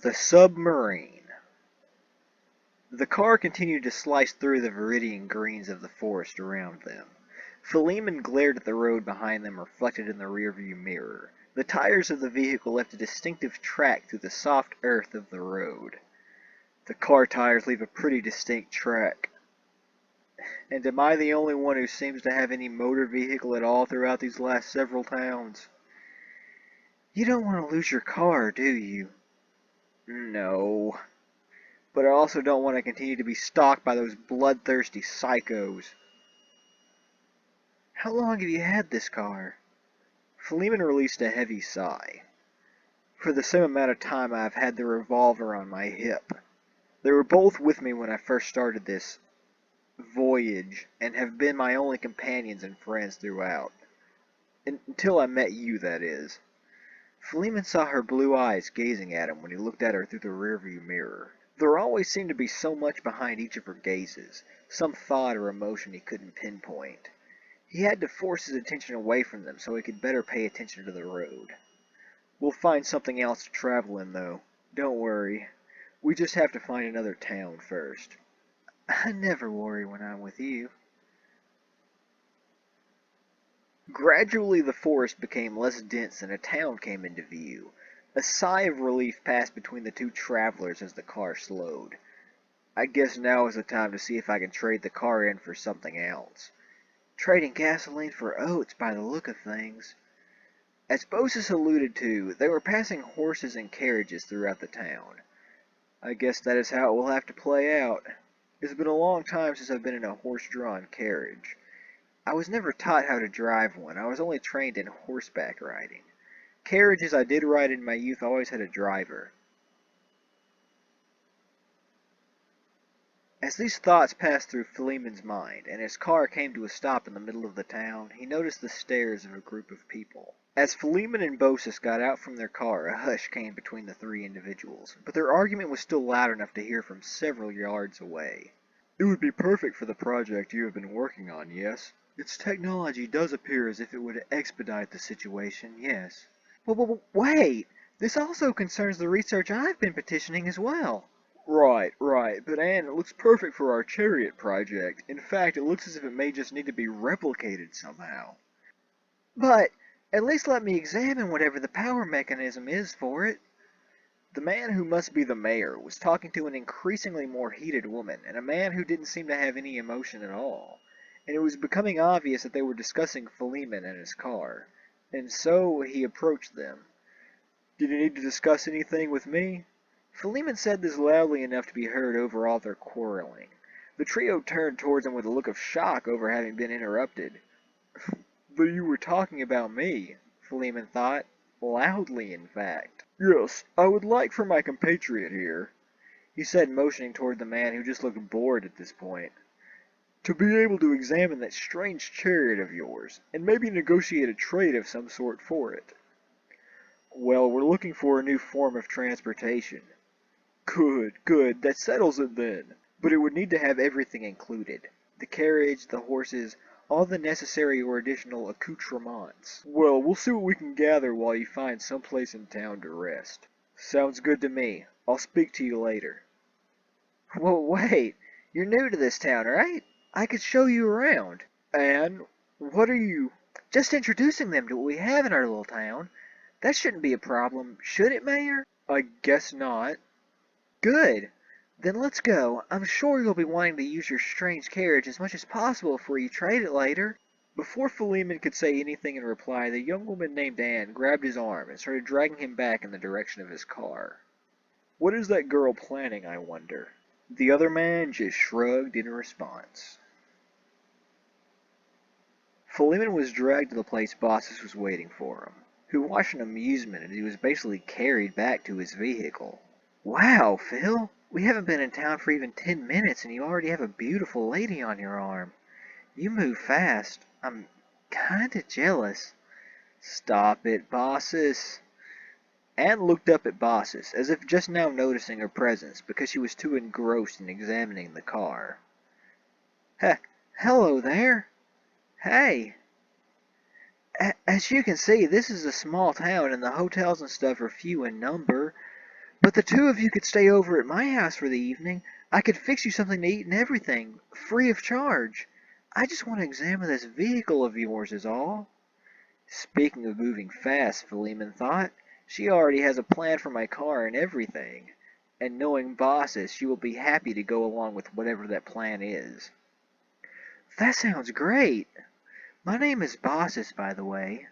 The Submarine. The car continued to slice through the viridian greens of the forest around them. Philemon glared at the road behind them reflected in the rearview mirror. The tires of the vehicle left a distinctive track through the soft earth of the road. The car tires leave a pretty distinct track. And am I the only one who seems to have any motor vehicle at all throughout these last several towns? You don't want to lose your car, do you? No. But I also don't want to continue to be stalked by those bloodthirsty psychos. How long have you had this car? Philemon released a heavy sigh. For the same amount of time I've had the revolver on my hip. They were both with me when I first started this voyage, and have been my only companions and friends throughout. Until I met you, that is. Philemon saw her blue eyes gazing at him when he looked at her through the rearview mirror. There always seemed to be so much behind each of her gazes, some thought or emotion he couldn't pinpoint. He had to force his attention away from them so he could better pay attention to the road. We'll find something else to travel in, though. Don't worry. We just have to find another town first. I never worry when I'm with you. Gradually the forest became less dense and a town came into view. A sigh of relief passed between the two travelers as the car slowed. I guess now is the time to see if I can trade the car in for something else. Trading gasoline for oats by the look of things. As Baucis alluded to, they were passing horses and carriages throughout the town. I guess that is how it will have to play out. It's been a long time since I've been in a horse-drawn carriage. I was never taught how to drive one. I was only trained in horseback riding. Carriages I did ride in my youth always had a driver. As these thoughts passed through Philemon's mind, and his car came to a stop in the middle of the town, he noticed the stares of a group of people. As Philemon and Baucis got out from their car, a hush came between the three individuals, but their argument was still loud enough to hear from several yards away. It would be perfect for the project you have been working on, yes? Its technology does appear as if it would expedite the situation, yes. Wait! This also concerns the research I've been petitioning as well. Right, but Anne, it looks perfect for our chariot project. In fact, it looks as if it may just need to be replicated somehow. But, at least let me examine whatever the power mechanism is for it. The man who must be the mayor was talking to an increasingly more heated woman, and a man who didn't seem to have any emotion at all. And it was becoming obvious that they were discussing Philemon and his car. And so he approached them. Did you need to discuss anything with me? Philemon said this loudly enough to be heard over all their quarreling. The trio turned towards him with a look of shock over having been interrupted. But you were talking about me, Philemon thought. Loudly, in fact. Yes, I would like for my compatriot here, he said, motioning toward the man who just looked bored at this point, to be able to examine that strange chariot of yours, and maybe negotiate a trade of some sort for it. Well, we're looking for a new form of transportation. Good, that settles it then. But it would need to have everything included. The carriage, the horses, all the necessary or additional accoutrements. Well, we'll see what we can gather while you find some place in town to rest. Sounds good to me. I'll speak to you later. Well, wait. You're new to this town, right? I could show you around. And what are you? Just introducing them to what we have in our little town. That shouldn't be a problem, should it, Mayor? I guess not. Good. Then let's go. I'm sure you'll be wanting to use your strange carriage as much as possible before you trade it later. Before Philemon could say anything in reply, the young woman named Anne grabbed his arm and started dragging him back in the direction of his car. What is that girl planning, I wonder? The other man just shrugged in response. Philemon was dragged to the place Baucis was waiting for him, who watched in amusement as he was basically carried back to his vehicle. Wow, Phil, we haven't been in town for even 10 minutes and you already have a beautiful lady on your arm. You move fast. I'm kinda jealous. Stop it, Baucis. Anne looked up at Baucis, as if just now noticing her presence because she was too engrossed in examining the car. Hello there. Hey. As you can see, this is a small town and the hotels and stuff are few in number. But the two of you could stay over at my house for the evening. I could fix you something to eat and everything, free of charge. I just want to examine this vehicle of yours is all. Speaking of moving fast, Philemon thought, she already has a plan for my car and everything. And knowing Baucis, she will be happy to go along with whatever that plan is. That sounds great. My name is Baucis, by the way.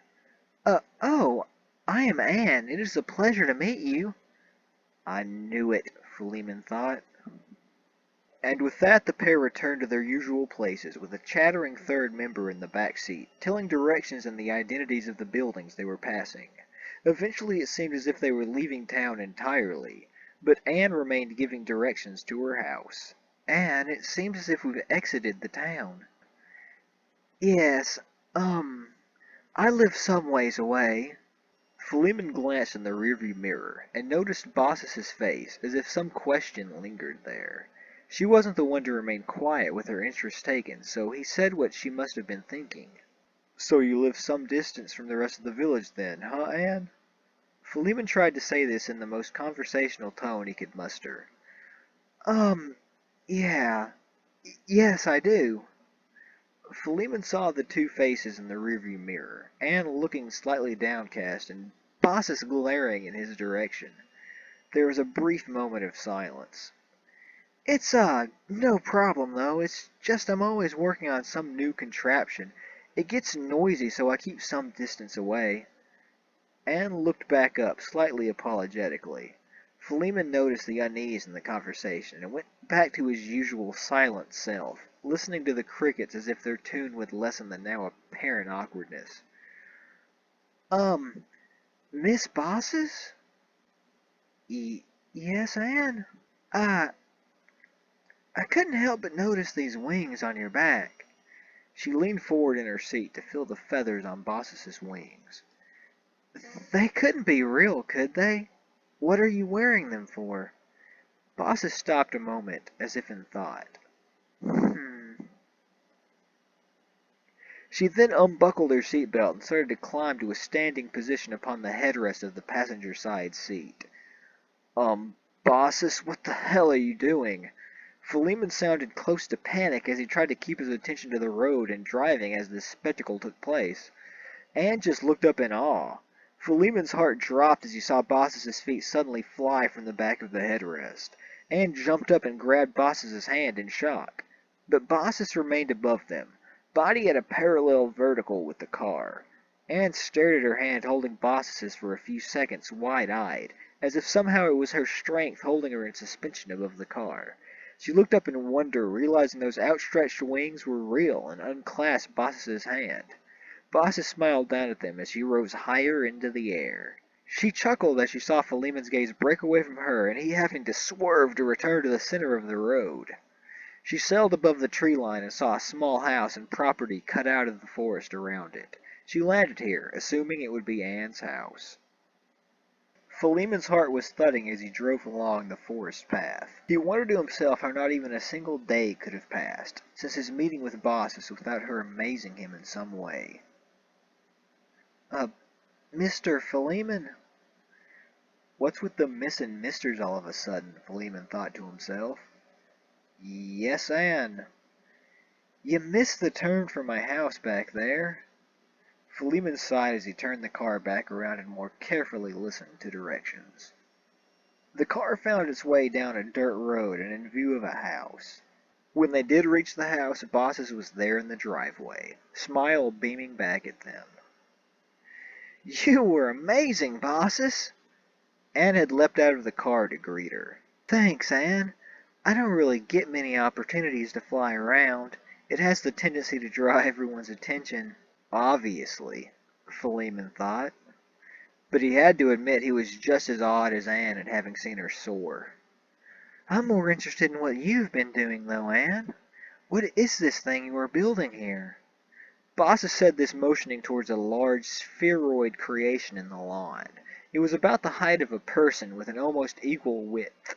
Oh, I am Anne. It is a pleasure to meet you. I knew it, Philemon thought. And with that the pair returned to their usual places, with a chattering third member in the back seat, telling directions and the identities of the buildings they were passing. Eventually it seemed as if they were leaving town entirely, but Anne remained giving directions to her house. Anne, it seems as if we've exited the town. Yes, I live some ways away. Philemon glanced in the rearview mirror, and noticed Baucis's face, as if some question lingered there. She wasn't the one to remain quiet with her interest taken, so he said what she must have been thinking. So you live some distance from the rest of the village then, huh, Anne? Philemon tried to say this in the most conversational tone he could muster. Um, yeah. Yes, I do. Philemon saw the two faces in the rearview mirror, Anne looking slightly downcast and Baucis glaring in his direction. There was a brief moment of silence. It's, no problem, though. It's just I'm always working on some new contraption. It gets noisy, so I keep some distance away. Anne looked back up, slightly apologetically. Philemon noticed the unease in the conversation, and went back to his usual silent self, listening to the crickets as if their tune would lessen the now apparent awkwardness. Um, Miss Baucis? Yes, Anne? I, I couldn't help but notice these wings on your back. She leaned forward in her seat to feel the feathers on Baucis's wings. They couldn't be real, could they? What are you wearing them for? Baucis stopped a moment, as if in thought. She then unbuckled her seatbelt and started to climb to a standing position upon the headrest of the passenger side seat. Baucis, what the hell are you doing? Philemon sounded close to panic as he tried to keep his attention to the road and driving as this spectacle took place. Anne just looked up in awe. Philemon's heart dropped as he saw Baucis's feet suddenly fly from the back of the headrest. Anne jumped up and grabbed Baucis's hand in shock. But Baucis remained above them, body at a parallel vertical with the car. Anne stared at her hand holding Baucis's for a few seconds wide-eyed, as if somehow it was her strength holding her in suspension above the car. She looked up in wonder, realizing those outstretched wings were real, and unclasped Baucis's hand. Baucis smiled down at them as she rose higher into the air. She chuckled as she saw Philemon's gaze break away from her, and he having to swerve to return to the center of the road. She sailed above the tree line and saw a small house and property cut out of the forest around it. She landed here, assuming it would be Anne's house. Philemon's heart was thudding as he drove along the forest path. He wondered to himself how not even a single day could have passed since his meeting with Baucis without her amazing him in some way. Mr. Philemon? What's with the Miss and Misters all of a sudden? Philemon thought to himself. Yes, Anne. You missed the turn for my house back there. Philemon sighed as he turned the car back around and more carefully listened to directions. The car found its way down a dirt road and in view of a house. When they did reach the house, Baucis was there in the driveway, smile beaming back at them. You were amazing, Baucis! Anne had leapt out of the car to greet her. Thanks, Anne. I don't really get many opportunities to fly around. It has the tendency to draw everyone's attention. Obviously, Philemon thought. But he had to admit he was just as awed as Anne at having seen her soar. I'm more interested in what you've been doing, though, Anne. What is this thing you are building here? Baucis said this motioning towards a large spheroid creation in the lawn. It was about the height of a person with an almost equal width.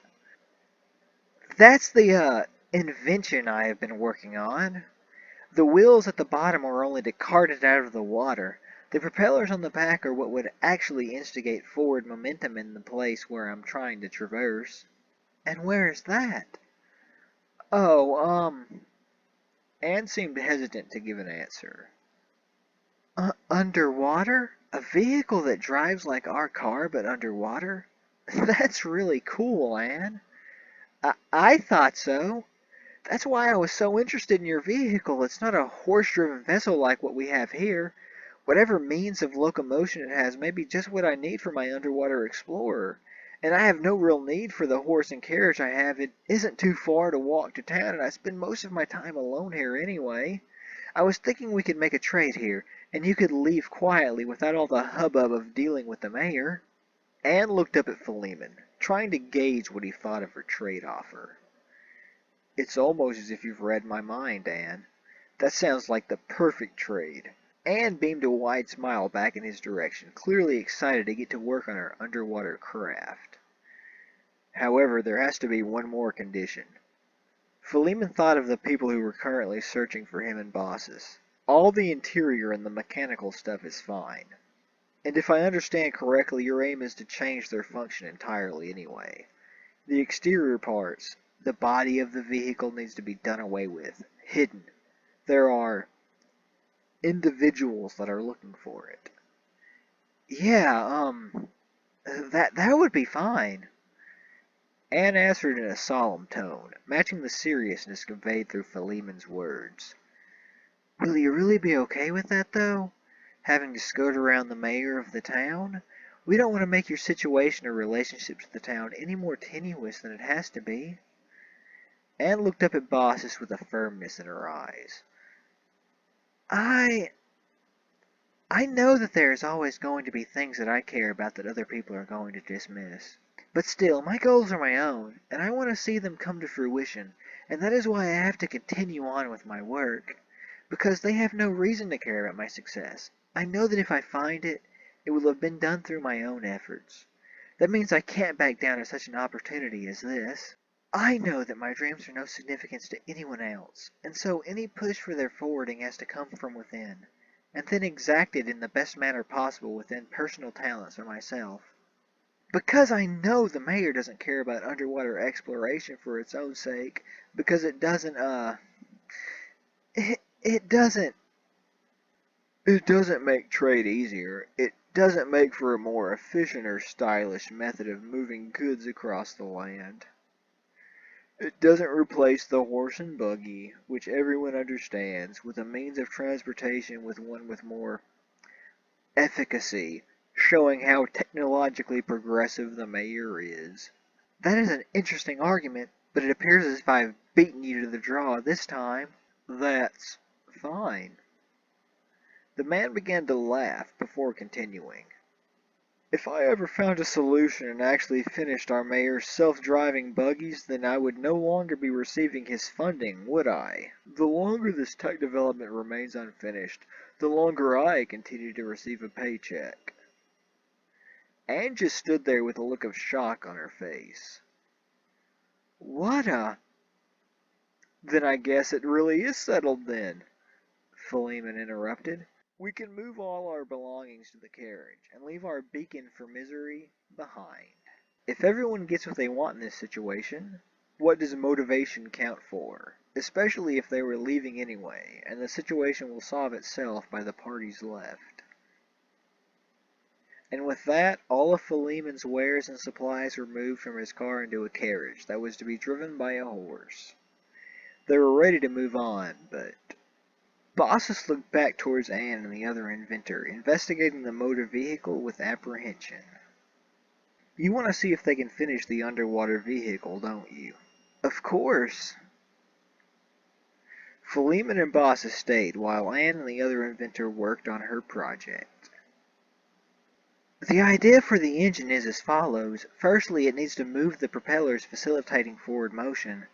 That's the, invention I have been working on. The wheels at the bottom are only to cart it out of the water. The propellers on the back are what would actually instigate forward momentum in the place where I'm trying to traverse. And where is that? Oh, Anne seemed hesitant to give an answer. Underwater? A vehicle that drives like our car but underwater? That's really cool, Anne. I thought so. That's why I was so interested in your vehicle. It's not a horse-driven vessel like what we have here. Whatever means of locomotion it has may be just what I need for my underwater explorer. And I have no real need for the horse and carriage I have. It isn't too far to walk to town, and I spend most of my time alone here anyway. I was thinking we could make a trade here, and you could leave quietly without all the hubbub of dealing with the mayor. Anne looked up at Philemon, trying to gauge what he thought of her trade offer. It's almost as if you've read my mind, Anne. That sounds like the perfect trade. Anne beamed a wide smile back in his direction, clearly excited to get to work on her underwater craft. However, there has to be one more condition. Philemon thought of the people who were currently searching for him in Baucis. All the interior and the mechanical stuff is fine. And if I understand correctly, your aim is to change their function entirely anyway. The exterior parts, the body of the vehicle needs to be done away with, hidden. There are individuals that are looking for it. Yeah, that would be fine. Anne answered in a solemn tone, matching the seriousness conveyed through Philemon's words. Will you really be okay with that, though? Having to skirt around the mayor of the town? We don't want to make your situation or relationship to the town any more tenuous than it has to be. Anne looked up at Baucis with a firmness in her eyes. I know that there is always going to be things that I care about that other people are going to dismiss. But still, my goals are my own, and I want to see them come to fruition, and that is why I have to continue on with my work. Because they have no reason to care about my success. I know that if I find it, it will have been done through my own efforts. That means I can't back down at such an opportunity as this. I know that my dreams are no significance to anyone else, and so any push for their forwarding has to come from within, and then exacted in the best manner possible within personal talents for myself. Because I know the mayor doesn't care about underwater exploration for its own sake, because it doesn't, it doesn't make trade easier. It doesn't make for a more efficient or stylish method of moving goods across the land. It doesn't replace the horse and buggy, which everyone understands, with a means of transportation with one with more efficacy, showing how technologically progressive the mayor is. That is an interesting argument, but it appears as if I've beaten you to the draw this time. That's fine. The man began to laugh before continuing. If I ever found a solution and actually finished our mayor's self-driving buggies, then I would no longer be receiving his funding, would I? The longer this tech development remains unfinished, the longer I continue to receive a paycheck. Anne just stood there with a look of shock on her face. What a... Then I guess it really is settled then, Philemon interrupted. We can move all our belongings to the carriage, and leave our beacon for misery behind. If everyone gets what they want in this situation, what does motivation count for? Especially if they were leaving anyway, and the situation will solve itself by the parties left. And with that, all of Philemon's wares and supplies were moved from his car into a carriage that was to be driven by a horse. They were ready to move on, but... Baucis looked back towards Anne and the other inventor, investigating the motor vehicle with apprehension. You want to see if they can finish the underwater vehicle, don't you? Of course. Philemon and Baucis stayed, while Anne and the other inventor worked on her project. The idea for the engine is as follows. Firstly, it needs to move the propellers, facilitating forward motion.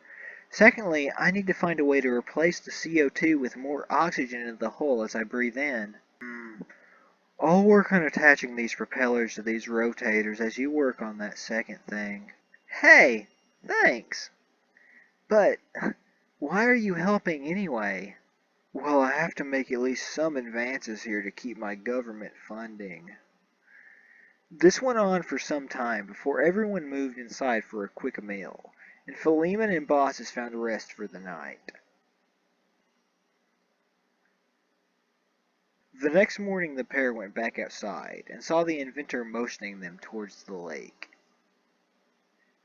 Secondly, I need to find a way to replace the CO2 with more oxygen in the hull as I breathe in. I'll work on attaching these propellers to these rotators as you work on that second thing. Hey, thanks. But why are you helping anyway? Well, I have to make at least some advances here to keep my government funding. This went on for some time before everyone moved inside for a quick meal, and Philemon and Baucis found rest for the night. The next morning the pair went back outside and saw the inventor motioning them towards the lake.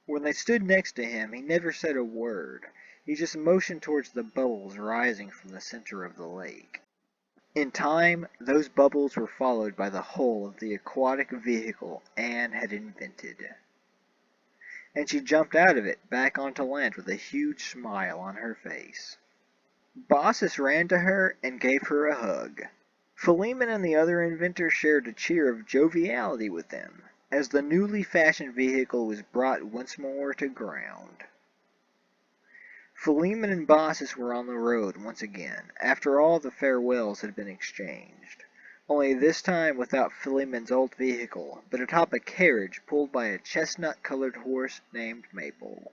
When they stood next to him, he never said a word. He just motioned towards the bubbles rising from the center of the lake. In time, those bubbles were followed by the whole of the aquatic vehicle Anne had invented. And she jumped out of it back onto land with a huge smile on her face. Baucis ran to her and gave her a hug. Philemon and the other inventor shared a cheer of joviality with them, as the newly fashioned vehicle was brought once more to ground. Philemon and Baucis were on the road once again, after all the farewells had been exchanged, only this time without Philemon's old vehicle, but atop a carriage pulled by a chestnut-colored horse named Maple.